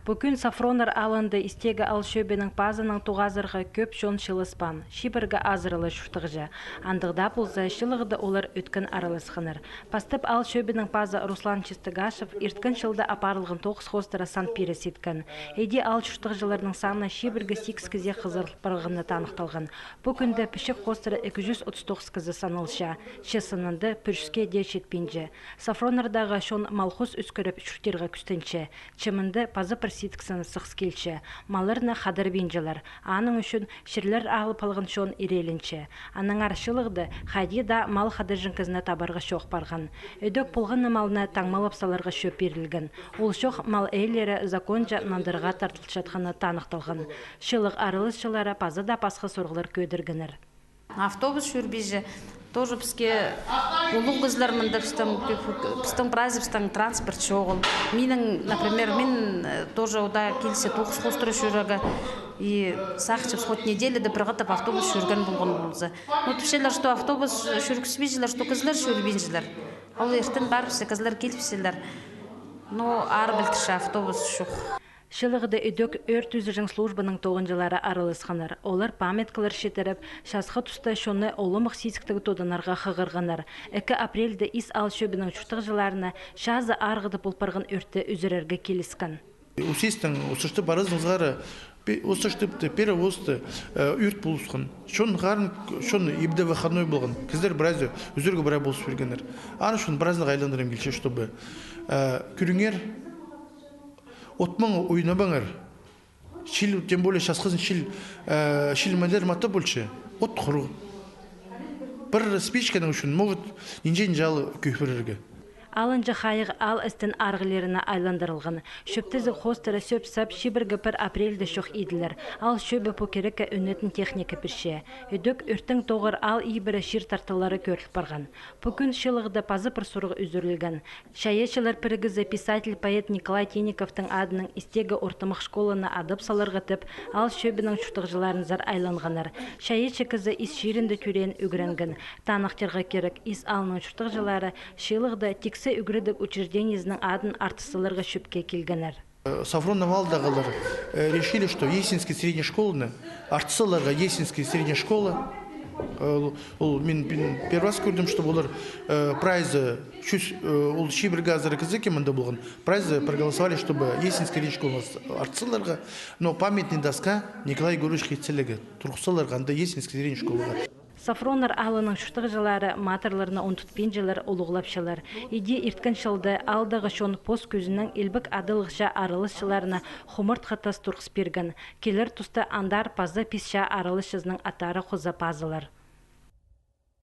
Бүгін Сафронар алынды истегі ал шөбенің пазының туғазырға көп шон шылыспан, шибіргі азырылы шүртіғжа. Андығда бұлза шылығыды олар өткін арылысқыныр. Пастып ал шөбенің пазы Руслан Чистыгашев ирткін шылды апарылғын 9 хостыра Сан-Пирес еткін. Эйде ал шүртіғжыларының саны шибіргі 8 кізе қызырылып барғыны танықталған. Бүгінді пішік хостыра 239 кізі санылша, шесынынды пүршіске де шетпенже. Сафронардағы шон малхус үскіріп шүртерға күстінші. Чымынды пазы перситкісін сықс келші. Малырны қадыр бенжілер. Аның үшін шірлер ағылып алғын шон ирелінші. Аның аршылығды қади да мал қадыржын кізіне табарға шоқ барған. Өдік пұлғын малына таңмал апсаларға шөп берілген. Ол шоқ мал әйлері законжа нандырға тартылшатқаны танықталған. Шылық арылысшылары пазы да пасқы сорғылар көдіргінір. Автобус жүрбейжі. Тоже бізге улуг кызлармында бізтің праздник транспорт шоғыл. Менің, например, мен тоже ода келсе 9 хостыры жүрігі и сақчып сход неделеде бірғатып автобус жүрген болған болзы. Но түпшелер, что автобус жүргісбейжілер, что кызлар жүрбейжілер. Ол ертін бар бізі кызлар келіпселер. Но ар білтіші автобус шоқ. Шылығыды өдік өрт үзіржің службаның тоғынжылары арылысқаныр. Олар памяткалар шетеріп, шасқы тұста шоны олымық сесіктігі тоданарға қығырғаныр. 2 апрельді ис ал шөбінің шүртіғжыларына шазы арғыды бұлпарғын өртті үзірерге келіскен. Усестің ұсышты барызыңызғары ұсышты перевозды өрт болысқан. Шон ғарын, шон ебді выходной болған. Кіздер біразы үзіргі бірай болыс бергенер. Аны шон біразын ғайландырым келше, чтобы күріңер отман ойына баңыр. Шил, тем более шасқызын шил мәдер маты болшы. От құру. Бір спичканың үшін мұғыт инжен жалы көйфірерге. Алынжы қайық ал істін арғылеріне айландырылған. Шөптізі хостыры сөп-сап шибіргі 1 апрельді шоқ еділер. Ал шөбі покерікі үнетін техника пірше. Үдік үрттің тоғыр ал ибірі шир тартылары көріліп барған. Бүгін шылығыда пазы бір сұрғы үзірілген. Шаешылар пірігізі писатель поэт Николай Тениковтың адының істегі ортымық школына адып салырғытып, ал шөбінің шүртіғжыларын зар айланғанар. Шаеші кізі ис ширінді түрен үгірінген. Танықтырға керек ис алының шүртіғжылары шылығыда текс үгірідік учреждениесінің адын артысыларға шөпке келгенер. Сафронов-Валдағылар решили, что Есинский средняя школаны, артысыларға Есинский средняя школа, мен первый раз көрдім, что олар прайзы, ол шибіргі азыры кізі кемінде болған, прайзы проголосовали, чтобы Есинский средняя школа артысыларға, но памятный доска Николай Егорович Хетцелігі, тұрқысыларға, анда Есинский средняя школаға. Сафронар алының шүртіғжылары матырларына онтутпенжілер олуғлапшылар. Иде ирткін шылды алдағы шон пост көзінің елбік адылғыша арылысшыларына хумырт қатас тұрқыс берген. Келер тұсты андар пазы писша арылышызның атары қоза пазылар.